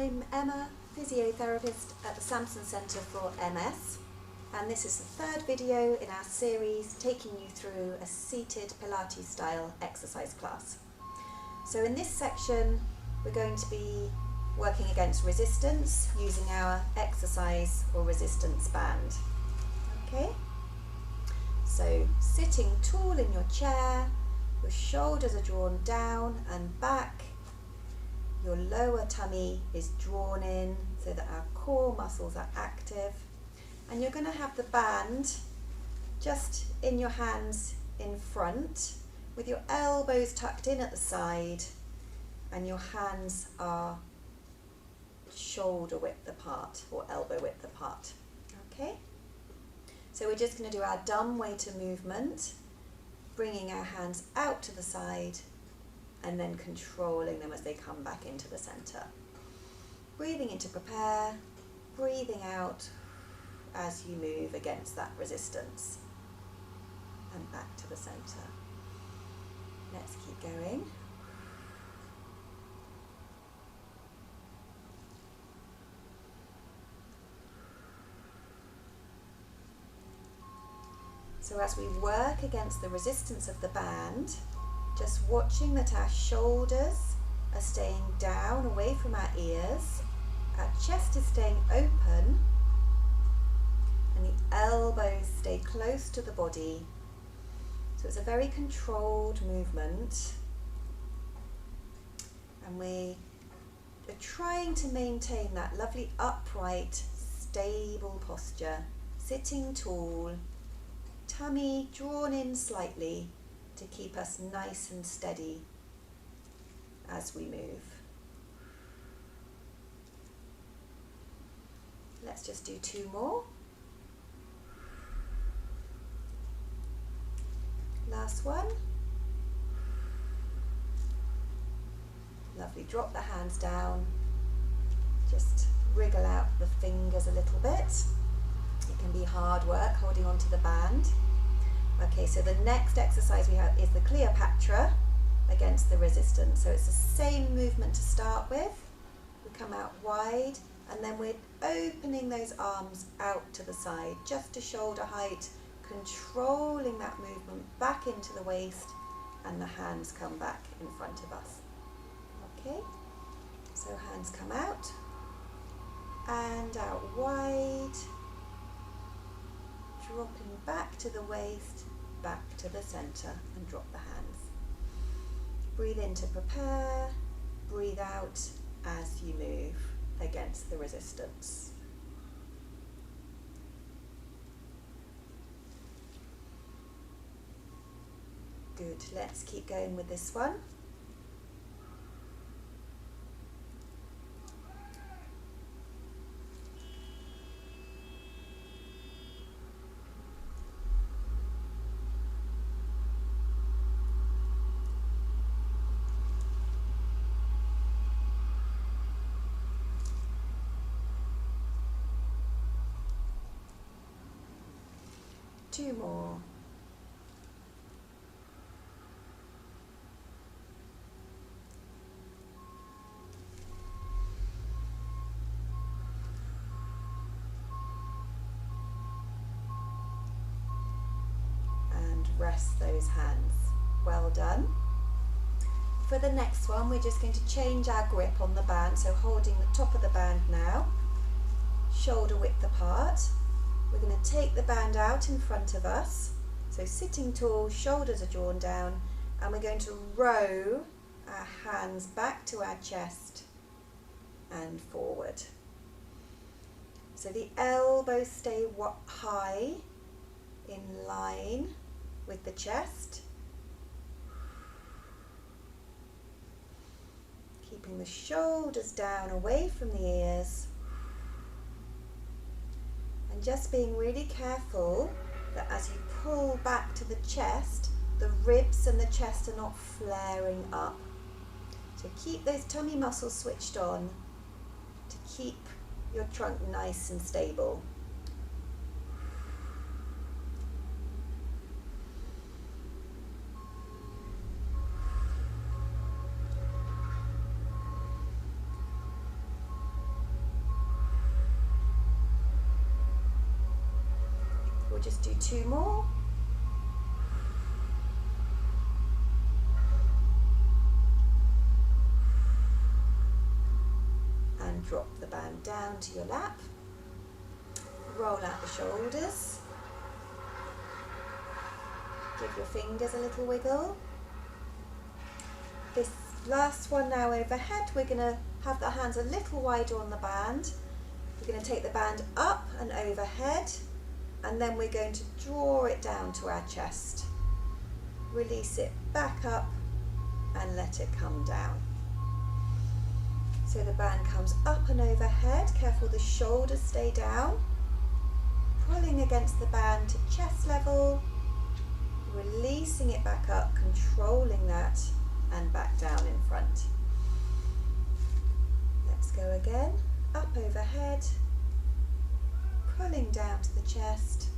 I'm Emma, physiotherapist at the Samson Centre for MS, and this is the third video in our series taking you through a seated Pilates style exercise class. So in this section we're going to be working against resistance using our exercise or resistance band. Okay, so sitting tall in your chair, your shoulders are drawn down and back. Your lower tummy is drawn in so that our core muscles are active, and you're going to have the band just in your hands in front with your elbows tucked in at the side and your hands are shoulder width apart or elbow width apart. Okay, so we're just going to do our dumb waiter movement, bringing our hands out to the side and then controlling them as they come back into the centre. Breathing in to prepare, breathing out as you move against that resistance and back to the centre. Let's keep going. So as we work against the resistance of the band, just watching that our shoulders are staying down away from our ears, our chest is staying open, and the elbows stay close to the body. So it's a very controlled movement, and we are trying to maintain that lovely upright, stable posture, sitting tall, tummy drawn in slightly, to keep us nice and steady as we move. Let's just do two more. Last one. Lovely, drop the hands down. Just wriggle out the fingers a little bit. It can be hard work holding onto the band. Okay, so the next exercise we have is the Cleopatra against the resistance. So it's the same movement to start with. We come out wide and then we're opening those arms out to the side, just to shoulder height, controlling that movement back into the waist, and the hands come back in front of us. Okay, so hands come out and out wide, dropping back to the waist, back to the centre, and drop the hands. Breathe in to prepare, breathe out as you move against the resistance. Good, let's keep going with this one. Two more. And rest those hands. Well done. For the next one, we're just going to change our grip on the band, so holding the top of the band now, shoulder width apart. We're going to take the band out in front of us, so sitting tall, shoulders are drawn down, and we're going to row our hands back to our chest and forward. So the elbows stay high in line with the chest, keeping the shoulders down away from the ears. And just being really careful that as you pull back to the chest, the ribs and the chest are not flaring up. So keep those tummy muscles switched on to keep your trunk nice and stable. We'll just do 2 more. And drop the band down to your lap. Roll out the shoulders. Give your fingers a little wiggle. This last one now overhead, we're going to have the hands a little wider on the band. We're going to take the band up and overhead, and then we're going to draw it down to our chest. Release it back up and let it come down. So the band comes up and overhead, careful the shoulders stay down. Pulling against the band to chest level, releasing it back up, controlling that, and back down in front. Let's go again, up overhead, pulling down to the chest,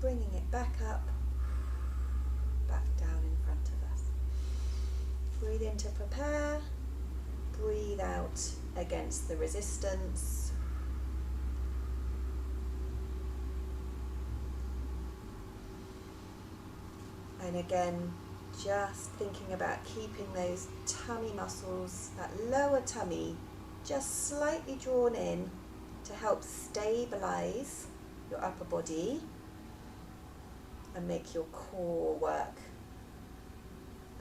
bringing it back up, back down in front of us. Breathe in to prepare, breathe out against the resistance. And again, just thinking about keeping those tummy muscles, that lower tummy, just slightly drawn in to help stabilize your upper body and make your core work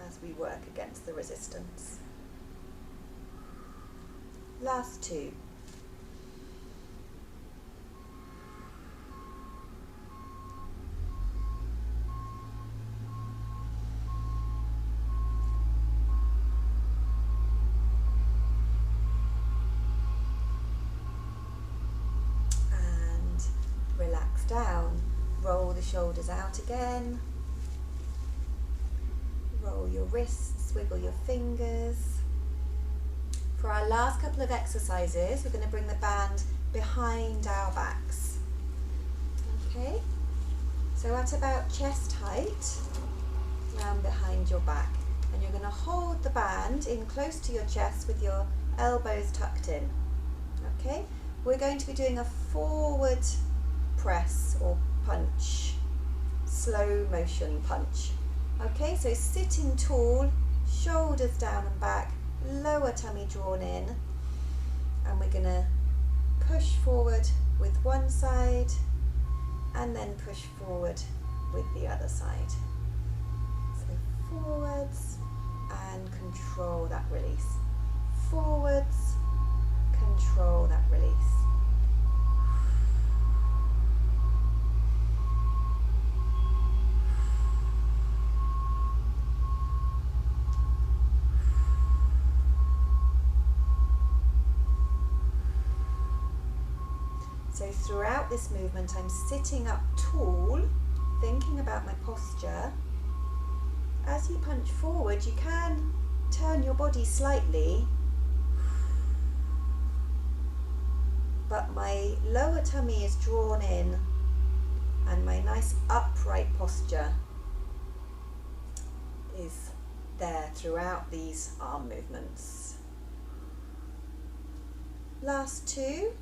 as we work against the resistance. Last 2. Down, roll the shoulders out again, roll your wrists, wiggle your fingers. For our last couple of exercises, we're going to bring the band behind our backs. Okay, so at about chest height, round behind your back, and you're going to hold the band in close to your chest with your elbows tucked in. Okay, we're going to be doing a forward press or punch, slow motion punch. Okay, so sitting tall, shoulders down and back, lower tummy drawn in, and we're going to push forward with one side and then push forward with the other side. So forwards and control that release. Forwards, control that release. So throughout this movement, I'm sitting up tall, thinking about my posture. As you punch forward, you can turn your body slightly, but my lower tummy is drawn in and my nice upright posture is there throughout these arm movements. Last 2.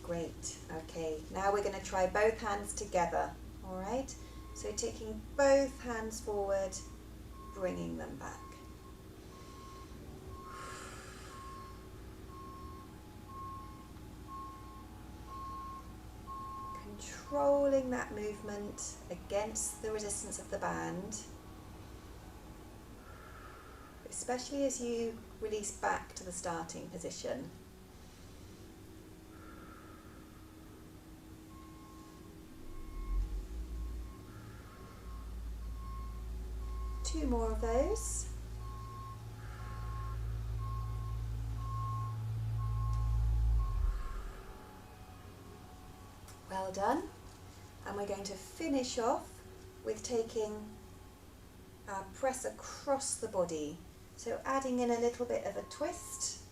Great. Okay, now we're going to try both hands together. All right, so taking both hands forward, bringing them back. Controlling that movement against the resistance of the band, especially as you release back to the starting position. Two more of those. Well done. And we're going to finish off with taking our press across the body. So adding in a little bit of a twist.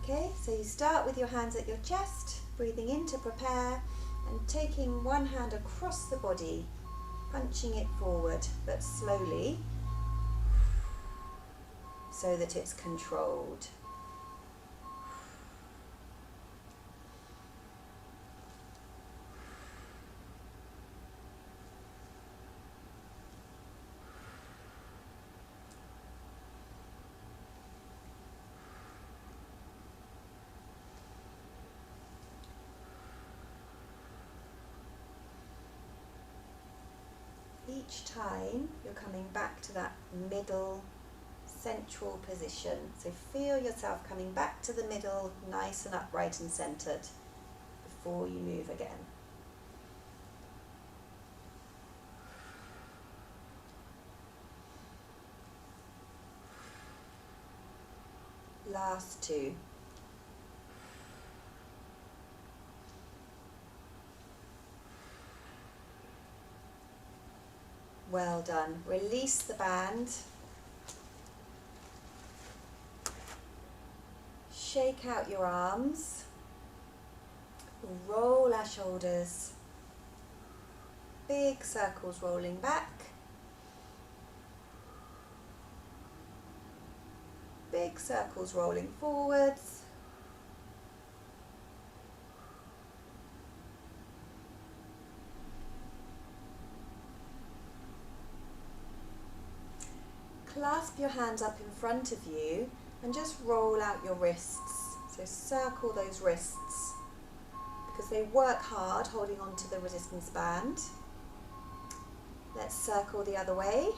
Okay, so you start with your hands at your chest, breathing in to prepare, and taking one hand across the body, punching it forward, but slowly, so that it's controlled. each time you're coming back to that middle central position. So feel yourself coming back to the middle, nice and upright and centered before you move again. Last two. Well done. Release the band. Shake out your arms. Roll our shoulders. Big circles rolling back. Big circles rolling forwards. Clasp your hands up in front of you and just roll out your wrists. So circle those wrists because they work hard holding on to the resistance band. Let's circle the other way.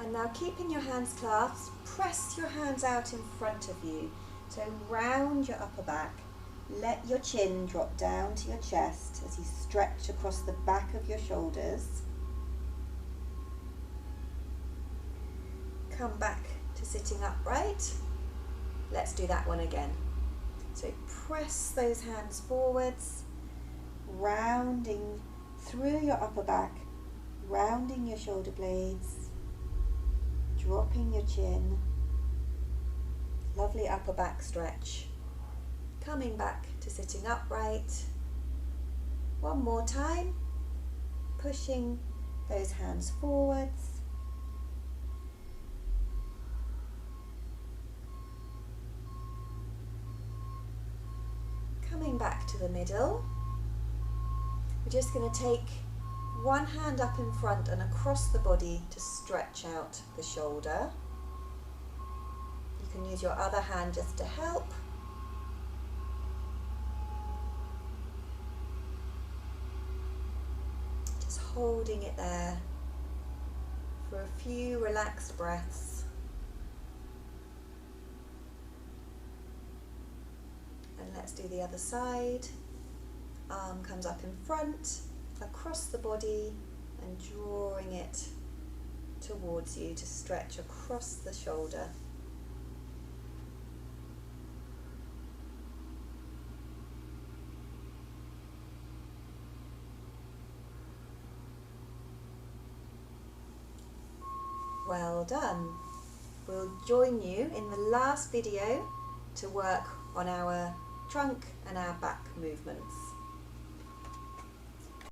And now keeping your hands clasped, press your hands out in front of you. So round your upper back. Let your chin drop down to your chest as you stretch across the back of your shoulders. Come back to sitting upright. Let's do that one again. So press those hands forwards, rounding through your upper back, rounding your shoulder blades, dropping your chin. Lovely upper back stretch. Coming back to sitting upright. One more time. Pushing those hands forwards. Coming back to the middle. We're just going to take one hand up in front and across the body to stretch out the shoulder. You can use your other hand just to help. Just holding it there for a few relaxed breaths. And let's do the other side. Arm comes up in front, across the body, and drawing it towards you to stretch across the shoulder. Well done. We'll join you in the last video to work on our trunk and our back movements.